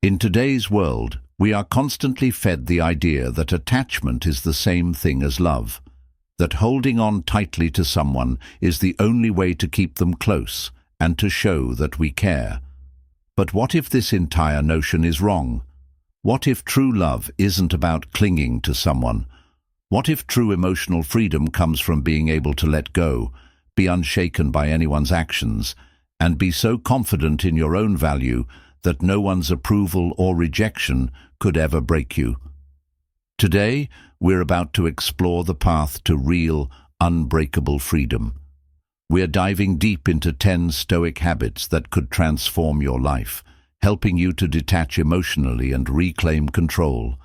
In today's world, we are constantly fed the idea that attachment is the same thing as love, that holding on tightly to someone is the only way to keep them close and to show that we care. But what if this entire notion is wrong? What if true love isn't about clinging to someone? What if true emotional freedom comes from being able to let go, be unshaken by anyone's actions, and be so confident in your own value that no one's approval or rejection could ever break you? Today, we're about to explore the path to real, unbreakable freedom. We're diving deep into 10 Stoic habits that could transform your life, helping you to detach emotionally and reclaim control.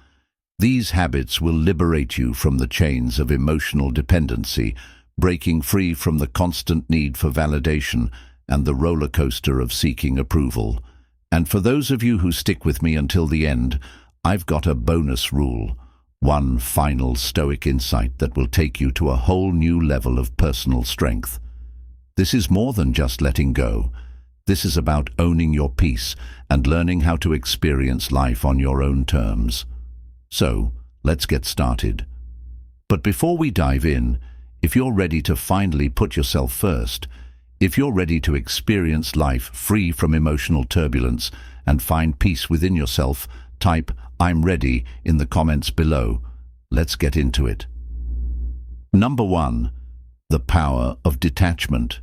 These habits will liberate you from the chains of emotional dependency, breaking free from the constant need for validation and the roller coaster of seeking approval. And for those of you who stick with me until the end, I've got a bonus rule, one final Stoic insight that will take you to a whole new level of personal strength. This is more than just letting go. This is about owning your peace and learning how to experience life on your own terms. So, let's get started. But before we dive in, if you're ready to finally put yourself first, if you're ready to experience life free from emotional turbulence and find peace within yourself, type "I'm ready" in the comments below. Let's get into it. Number 1. The power of detachment.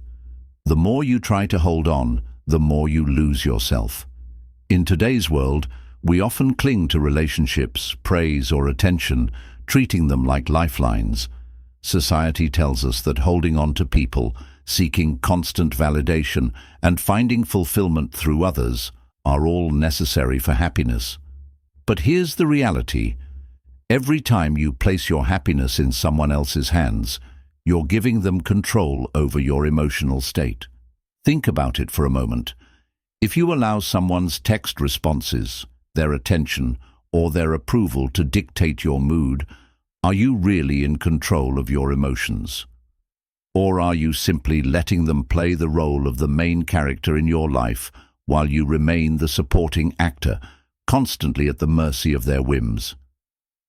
The more you try to hold on, the more you lose yourself. In today's world, we often cling to relationships, praise, or attention, treating them like lifelines. Society tells us that holding on to people, seeking constant validation, and finding fulfillment through others are all necessary for happiness. But here's the reality. Every time you place your happiness in someone else's hands, you're giving them control over your emotional state. Think about it for a moment. If you allow someone's text responses, their attention, or their approval to dictate your mood, are you really in control of your emotions? Or are you simply letting them play the role of the main character in your life while you remain the supporting actor, constantly at the mercy of their whims?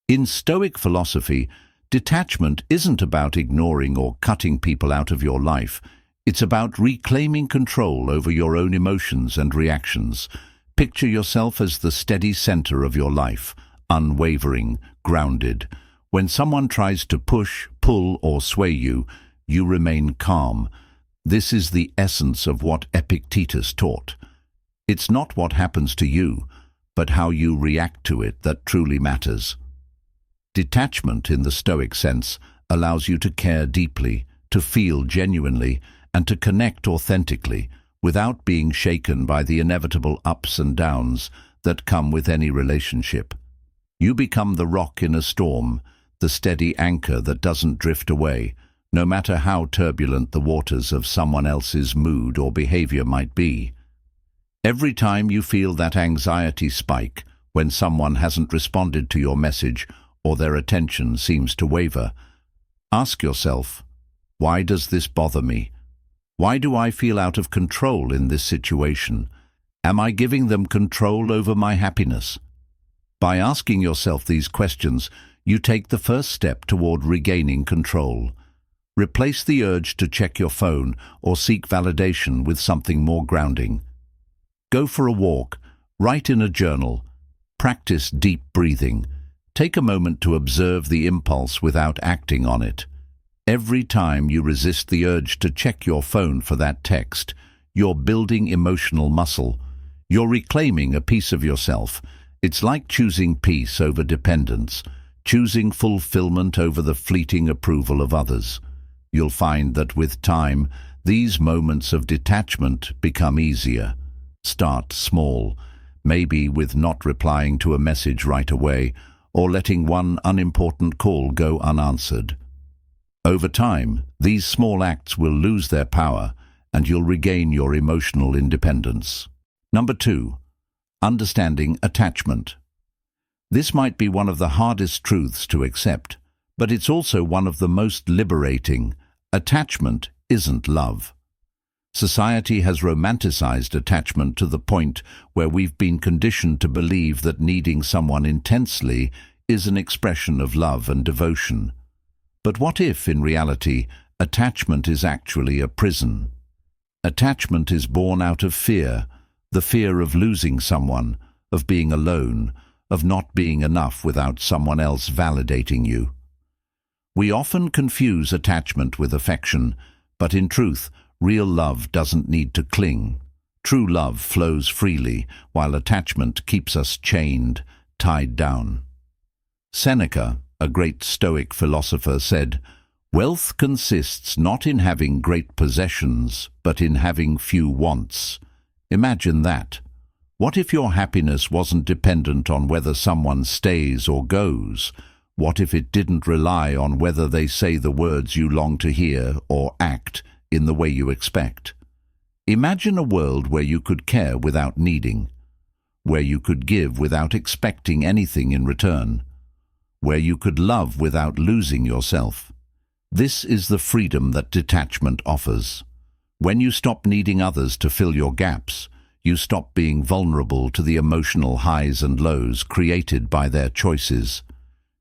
In Stoic philosophy, detachment isn't about ignoring or cutting people out of your life. It's about reclaiming control over your own emotions and reactions. Picture yourself as the steady center of your life, unwavering, grounded. When someone tries to push, pull, or sway you, you remain calm. This is the essence of what Epictetus taught. It's not what happens to you, but how you react to it that truly matters. Detachment, in the Stoic sense, allows you to care deeply, to feel genuinely, and to connect authentically, without being shaken by the inevitable ups and downs that come with any relationship. You become the rock in a storm, the steady anchor that doesn't drift away, no matter how turbulent the waters of someone else's mood or behavior might be. Every time you feel that anxiety spike when someone hasn't responded to your message or their attention seems to waver, ask yourself, why does this bother me? Why do I feel out of control in this situation? Am I giving them control over my happiness? By asking yourself these questions, you take the first step toward regaining control. Replace the urge to check your phone or seek validation with something more grounding. Go for a walk, write in a journal, practice deep breathing. Take a moment to observe the impulse without acting on it. Every time you resist the urge to check your phone for that text, you're building emotional muscle. You're reclaiming a piece of yourself. It's like choosing peace over dependence, choosing fulfillment over the fleeting approval of others. You'll find that with time, these moments of detachment become easier. Start small, maybe with not replying to a message right away, or letting one unimportant call go unanswered. Over time, these small acts will lose their power and you'll regain your emotional independence. Number 2. Understanding attachment. This might be one of the hardest truths to accept, but it's also one of the most liberating. Attachment isn't love. Society has romanticized attachment to the point where we've been conditioned to believe that needing someone intensely is an expression of love and devotion. But what if, in reality, attachment is actually a prison? Attachment is born out of fear, the fear of losing someone, of being alone, of not being enough without someone else validating you. We often confuse attachment with affection, but in truth, real love doesn't need to cling. True love flows freely, while attachment keeps us chained, tied down. Seneca, a great Stoic philosopher, said, "Wealth consists not in having great possessions, but in having few wants." Imagine that. What if your happiness wasn't dependent on whether someone stays or goes? What if it didn't rely on whether they say the words you long to hear or act in the way you expect? Imagine a world where you could care without needing, where you could give without expecting anything in return, where you could love without losing yourself. This is the freedom that detachment offers. When you stop needing others to fill your gaps, you stop being vulnerable to the emotional highs and lows created by their choices.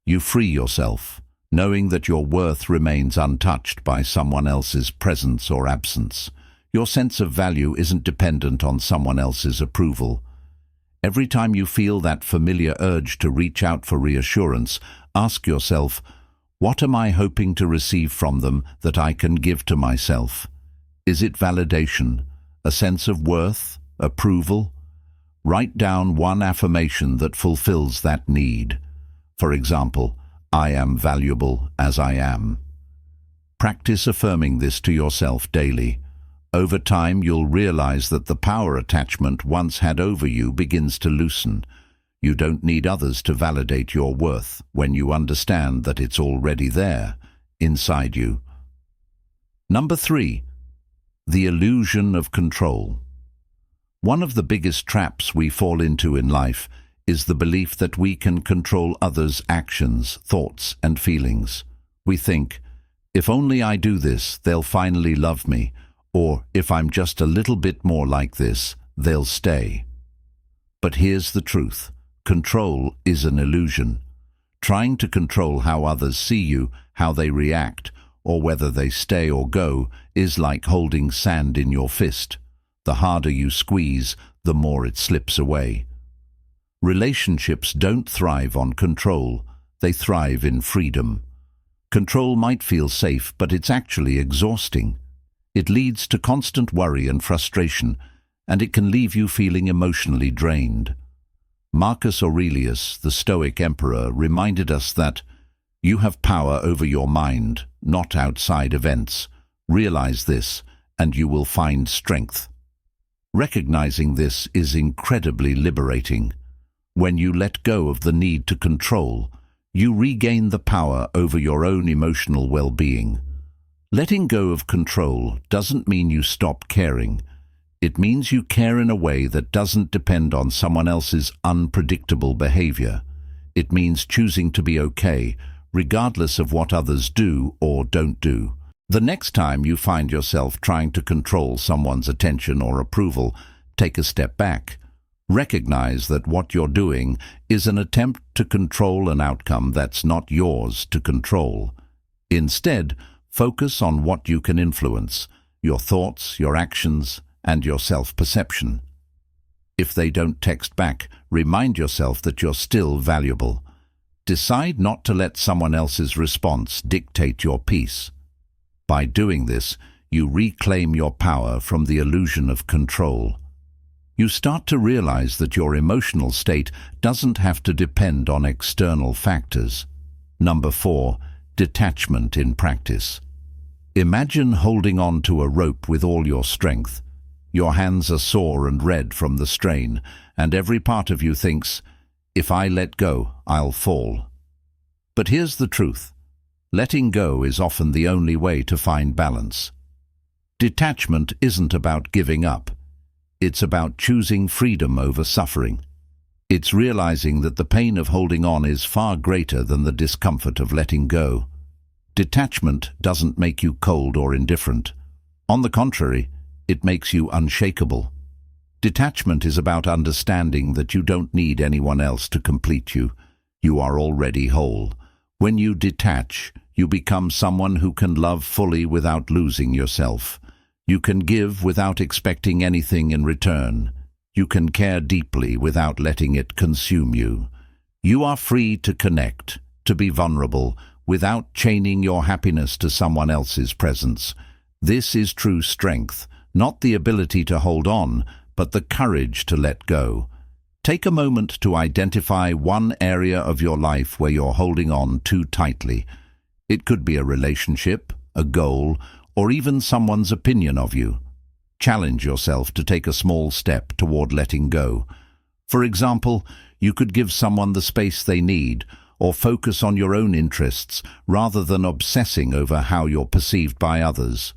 You free yourself, knowing that your worth remains untouched by someone else's presence or absence. Your sense of value isn't dependent on someone else's approval. Every time you feel that familiar urge to reach out for reassurance, ask yourself, what am I hoping to receive from them that I can give to myself? Is it validation, a sense of worth, approval? Write down one affirmation that fulfills that need. For example, I am valuable as I am. Practice affirming this to yourself daily. Over time, you'll realize that the power attachment once had over you begins to loosen. You don't need others to validate your worth when you understand that it's already there, inside you. Number 3, the illusion of control. One of the biggest traps we fall into in life is the belief that we can control others' actions, thoughts, and feelings. We think, if only I do this, they'll finally love me, or if I'm just a little bit more like this, they'll stay. But here's the truth. Control is an illusion. Trying to control how others see you, how they react, or whether they stay or go, is like holding sand in your fist. The harder you squeeze, the more it slips away. Relationships don't thrive on control. They thrive in freedom. Control might feel safe, but it's actually exhausting. It leads to constant worry and frustration, and it can leave you feeling emotionally drained. Marcus Aurelius, the Stoic emperor, reminded us that you have power over your mind, not outside events. Realize this, and you will find strength. Recognizing this is incredibly liberating. When you let go of the need to control, you regain the power over your own emotional well-being. Letting go of control doesn't mean you stop caring. It means you care in a way that doesn't depend on someone else's unpredictable behavior. It means choosing to be okay, regardless of what others do or don't do. The next time you find yourself trying to control someone's attention or approval, take a step back. Recognize that what you're doing is an attempt to control an outcome that's not yours to control. Instead, focus on what you can influence, your thoughts, your actions, and your self-perception. If they don't text back, remind yourself that you're still valuable. Decide not to let someone else's response dictate your peace. By doing this, you reclaim your power from the illusion of control. You start to realize that your emotional state doesn't have to depend on external factors. Number 4, detachment in practice. Imagine holding on to a rope with all your strength. Your hands are sore and red from the strain, and every part of you thinks, if I let go, I'll fall. But here's the truth. Letting go is often the only way to find balance. Detachment isn't about giving up. It's about choosing freedom over suffering. It's realizing that the pain of holding on is far greater than the discomfort of letting go. Detachment doesn't make you cold or indifferent. On the contrary, It makes you unshakable. Detachment is about understanding that you don't need anyone else to complete you. You are already whole. When you detach, you become someone who can love fully without losing yourself. You can give without expecting anything in return. You can care deeply without letting it consume you. You are free to connect, to be vulnerable, without chaining your happiness to someone else's presence. This is true strength, not the ability to hold on, but the courage to let go. Take a moment to identify one area of your life where you're holding on too tightly. It could be a relationship, a goal, or even someone's opinion of you. Challenge yourself to take a small step toward letting go. For example, you could give someone the space they need, or focus on your own interests rather than obsessing over how you're perceived by others.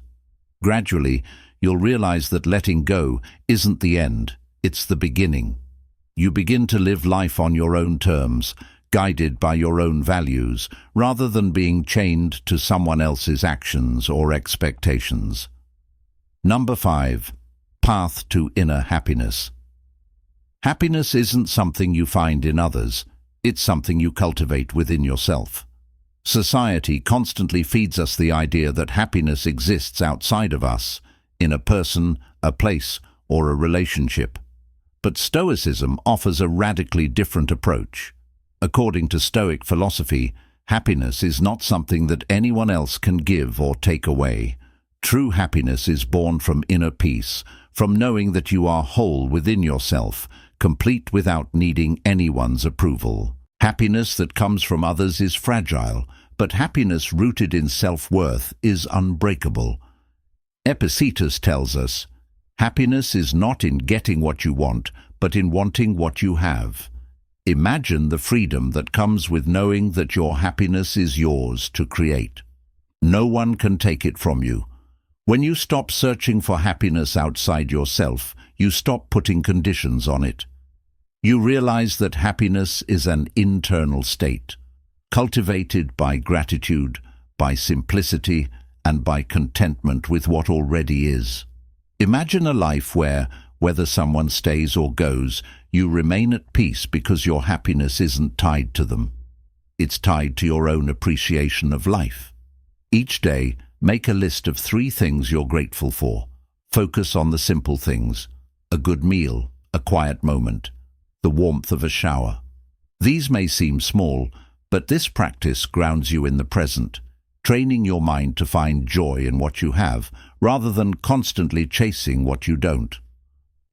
Gradually, you'll realize that letting go isn't the end, it's the beginning. You begin to live life on your own terms, guided by your own values, rather than being chained to someone else's actions or expectations. Number 5. Path to inner happiness. Happiness isn't something you find in others, it's something you cultivate within yourself. Society constantly feeds us the idea that happiness exists outside of us, in a person, a place, or a relationship. But Stoicism offers a radically different approach. According to Stoic philosophy, happiness is not something that anyone else can give or take away. True happiness is born from inner peace, from knowing that you are whole within yourself, complete without needing anyone's approval. Happiness that comes from others is fragile, but happiness rooted in self-worth is unbreakable. Epictetus tells us, happiness is not in getting what you want, but in wanting what you have. Imagine the freedom that comes with knowing that your happiness is yours to create. No one can take it from you. When you stop searching for happiness outside yourself, you stop putting conditions on it. You realize that happiness is an internal state, cultivated by gratitude, by simplicity, and by contentment with what already is. Imagine a life where, whether someone stays or goes, you remain at peace because your happiness isn't tied to them. It's tied to your own appreciation of life. Each day, make a list of 3 things you're grateful for. Focus on the simple things: a good meal, a quiet moment, the warmth of a shower. These may seem small, but this practice grounds you in the present, training your mind to find joy in what you have, rather than constantly chasing what you don't.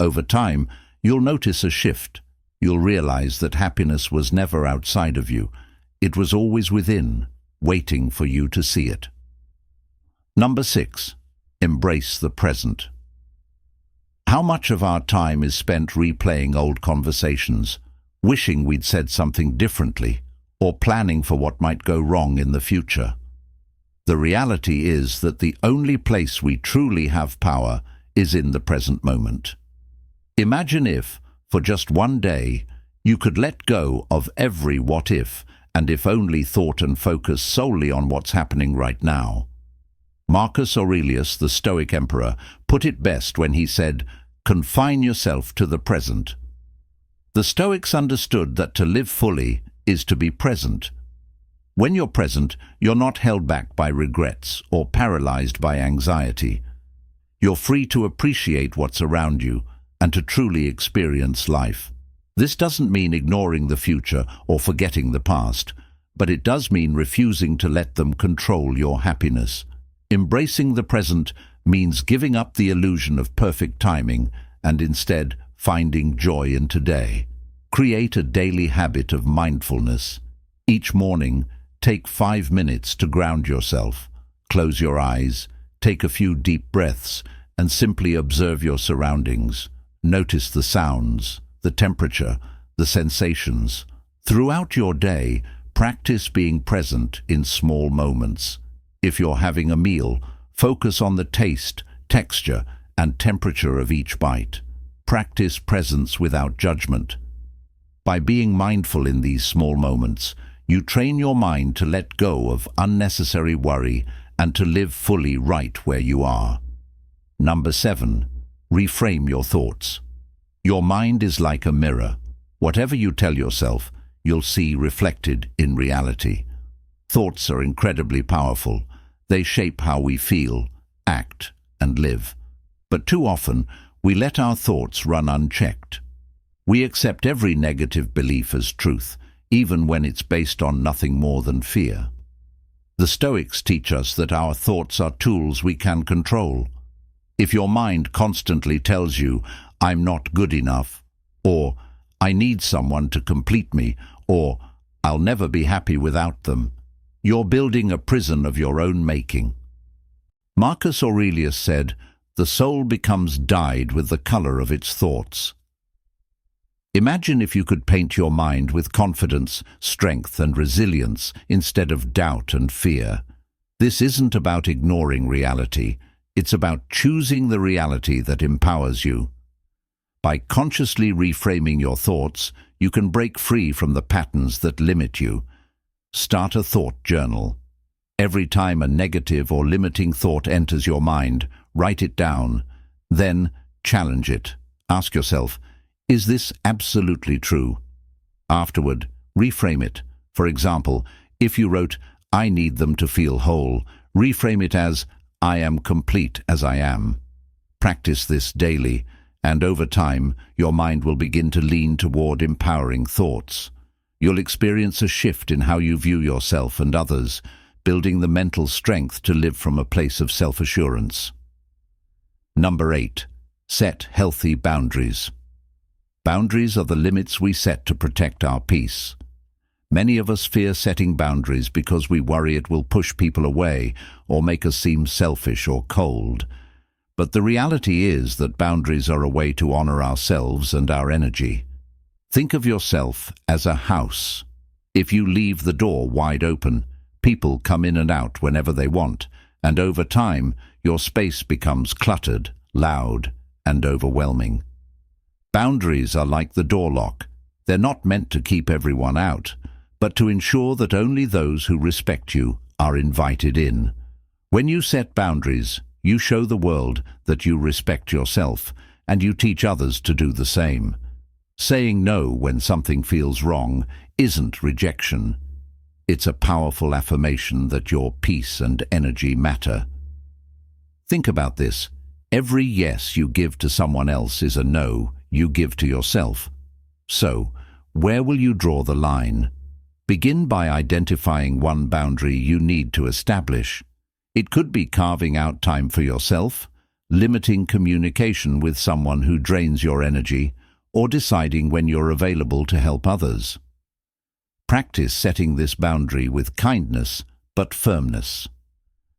Over time, you'll notice a shift. You'll realize that happiness was never outside of you. It was always within, waiting for you to see it. Number 6. Embrace the present. How much of our time is spent replaying old conversations, wishing we'd said something differently, or planning for what might go wrong in the future? The reality is that the only place we truly have power is in the present moment. Imagine if, for just one day, you could let go of every what if and if only thought and focus solely on what's happening right now. Marcus Aurelius, the Stoic emperor, put it best when he said, "Confine yourself to the present." The Stoics understood that to live fully is to be present. When you're present, you're not held back by regrets or paralyzed by anxiety. You're free to appreciate what's around you and to truly experience life. This doesn't mean ignoring the future or forgetting the past, but it does mean refusing to let them control your happiness. Embracing the present means giving up the illusion of perfect timing and instead finding joy in today. Create a daily habit of mindfulness. Each morning, take 5 minutes to ground yourself. Close your eyes, take a few deep breaths, and simply observe your surroundings. Notice the sounds, the temperature, the sensations. Throughout your day, practice being present in small moments. If you're having a meal, focus on the taste, texture, and temperature of each bite. Practice presence without judgment. By being mindful in these small moments, you train your mind to let go of unnecessary worry and to live fully right where you are. Number 7. Reframe your thoughts. Your mind is like a mirror. Whatever you tell yourself, you'll see reflected in reality. Thoughts are incredibly powerful. They shape how we feel, act, and live. But too often, we let our thoughts run unchecked. We accept every negative belief as truth, even when it's based on nothing more than fear. The Stoics teach us that our thoughts are tools we can control. If your mind constantly tells you, "I'm not good enough," or "I need someone to complete me," or "I'll never be happy without them," you're building a prison of your own making. Marcus Aurelius said, "The soul becomes dyed with the color of its thoughts." Imagine if you could paint your mind with confidence, strength, and resilience instead of doubt and fear. This isn't about ignoring reality. It's about choosing the reality that empowers you. By consciously reframing your thoughts, you can break free from the patterns that limit you. Start a thought journal. Every time a negative or limiting thought enters your mind, write it down. Then challenge it. Ask yourself, is this absolutely true? Afterward, reframe it. For example, if you wrote, "I need them to feel whole," reframe it as, "I am complete as I am." Practice this daily, and over time, your mind will begin to lean toward empowering thoughts. You'll experience a shift in how you view yourself and others, building the mental strength to live from a place of self-assurance. Number 8. Set healthy boundaries. Boundaries are the limits we set to protect our peace. Many of us fear setting boundaries because we worry it will push people away or make us seem selfish or cold. But the reality is that boundaries are a way to honor ourselves and our energy. Think of yourself as a house. If you leave the door wide open, people come in and out whenever they want, and over time, your space becomes cluttered, loud, and overwhelming. Boundaries are like the door lock. They're not meant to keep everyone out, but to ensure that only those who respect you are invited in. When you set boundaries, you show the world that you respect yourself, and you teach others to do the same. Saying no when something feels wrong isn't rejection. It's a powerful affirmation that your peace and energy matter. Think about this. Every yes you give to someone else is a no you give to yourself. So, where will you draw the line? Begin by identifying one boundary you need to establish. It could be carving out time for yourself, limiting communication with someone who drains your energy, or deciding when you're available to help others. Practice setting this boundary with kindness but firmness.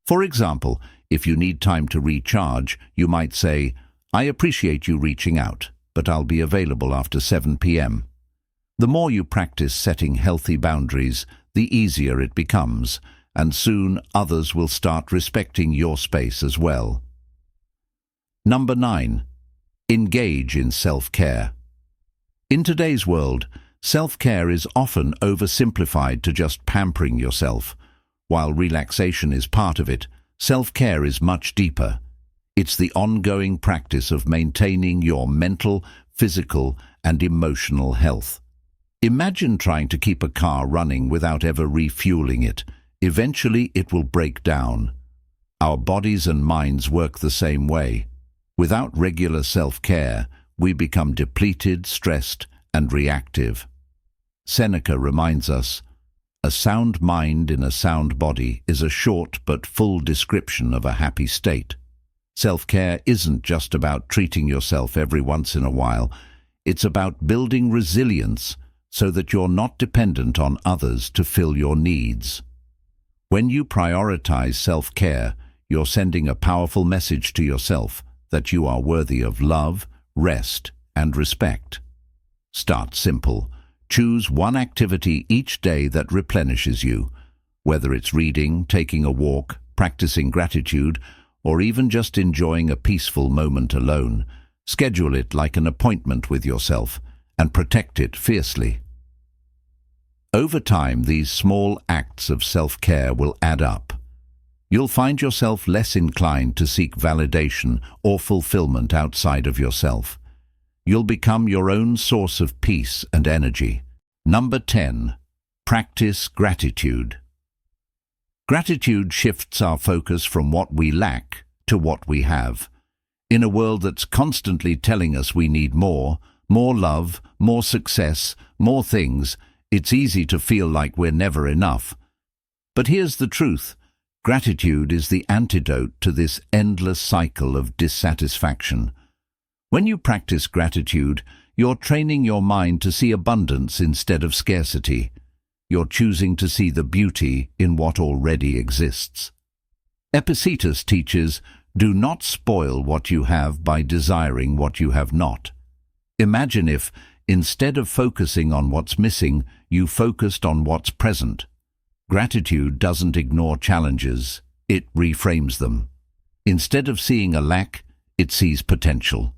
For example, if you need time to recharge, you might say, "I appreciate you reaching out, but I'll be available after 7 p.m. The more you practice setting healthy boundaries, the easier it becomes, and soon others will start respecting your space as well. Number 9. Engage in self-care. In today's world, self-care is often oversimplified to just pampering yourself. While relaxation is part of it, self-care is much deeper. It's the ongoing practice of maintaining your mental, physical, and emotional health. Imagine trying to keep a car running without ever refueling it. Eventually, it will break down. Our bodies and minds work the same way. Without regular self-care, we become depleted, stressed, and reactive. Seneca reminds us, "A sound mind in a sound body is a short but full description of a happy state." Self-care isn't just about treating yourself every once in a while. It's about building resilience so that you're not dependent on others to fill your needs. When you prioritize self-care, you're sending a powerful message to yourself that you are worthy of love, rest, and respect. Start simple. Choose one activity each day that replenishes you, whether it's reading, taking a walk, practicing gratitude, or even just enjoying a peaceful moment alone. Schedule it like an appointment with yourself and protect it fiercely. Over time, these small acts of self-care will add up. You'll find yourself less inclined to seek validation or fulfillment outside of yourself. You'll become your own source of peace and energy. Number 10. Practice gratitude. Gratitude shifts our focus from what we lack to what we have. In a world that's constantly telling us we need more love, more success, more things, it's easy to feel like we're never enough. But here's the truth. Gratitude is the antidote to this endless cycle of dissatisfaction. When you practice gratitude, you're training your mind to see abundance instead of scarcity. You're choosing to see the beauty in what already exists. Epictetus teaches, do not spoil what you have by desiring what you have not. Imagine if, instead of focusing on what's missing, you focused on what's present. Gratitude doesn't ignore challenges, it reframes them. Instead of seeing a lack, it sees potential.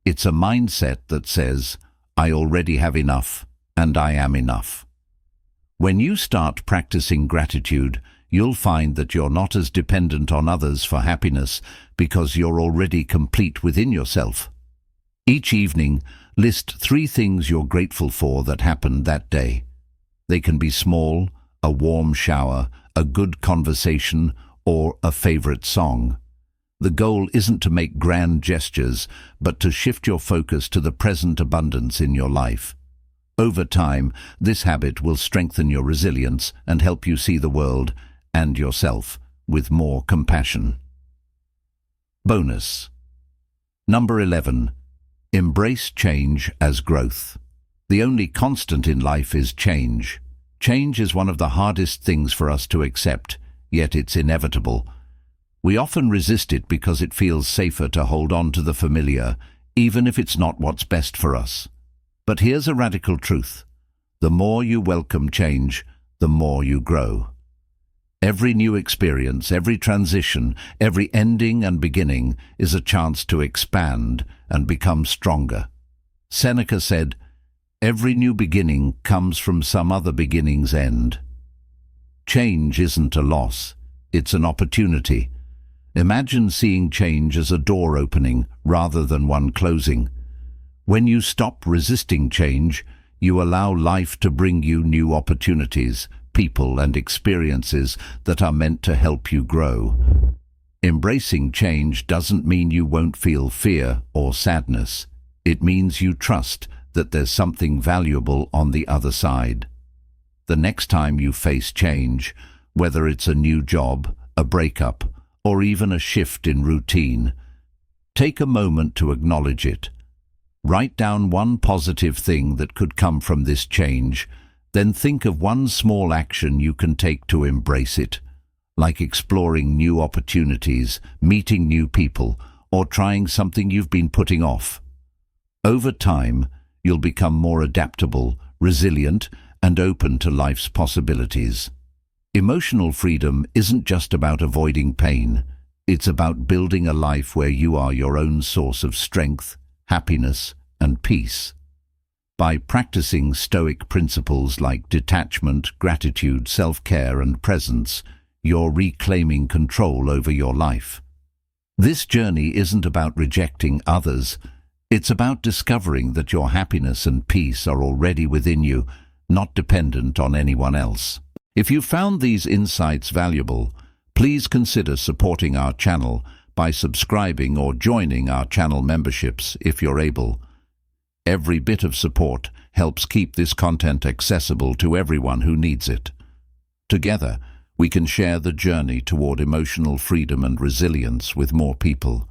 It's a mindset that says, I already have enough, and I am enough. When you start practicing gratitude, you'll find that you're not as dependent on others for happiness because you're already complete within yourself. Each evening, list 3 things you're grateful for that happened that day. They can be small, a warm shower, a good conversation, or a favorite song. The goal isn't to make grand gestures, but to shift your focus to the present abundance in your life. Over time, this habit will strengthen your resilience and help you see the world and yourself with more compassion. Bonus. Number 11. Embrace change as growth. The only constant in life is change. Change is one of the hardest things for us to accept, yet it's inevitable. We often resist it because it feels safer to hold on to the familiar, even if it's not what's best for us. But here's a radical truth. The more you welcome change, the more you grow. Every new experience, every transition, every ending and beginning is a chance to expand and become stronger. Seneca said, every new beginning comes from some other beginning's end. Change isn't a loss, it's an opportunity. Imagine seeing change as a door opening rather than one closing. When you stop resisting change, you allow life to bring you new opportunities, people and experiences that are meant to help you grow. Embracing change doesn't mean you won't feel fear or sadness. It means you trust that there's something valuable on the other side. The next time you face change, whether it's a new job, a breakup, or even a shift in routine, take a moment to acknowledge it. Write down one positive thing that could come from this change, then think of one small action you can take to embrace it, like exploring new opportunities, meeting new people, or trying something you've been putting off. Over time, you'll become more adaptable, resilient, and open to life's possibilities. Emotional freedom isn't just about avoiding pain. It's about building a life where you are your own source of strength, happiness, and peace. By practicing Stoic principles like detachment, gratitude, self-care, and presence, you're reclaiming control over your life. This journey isn't about rejecting others. It's about discovering that your happiness and peace are already within you, not dependent on anyone else. If you found these insights valuable, please consider supporting our channel by subscribing or joining our channel memberships if you're able. Every bit of support helps keep this content accessible to everyone who needs it. Together, we can share the journey toward emotional freedom and resilience with more people.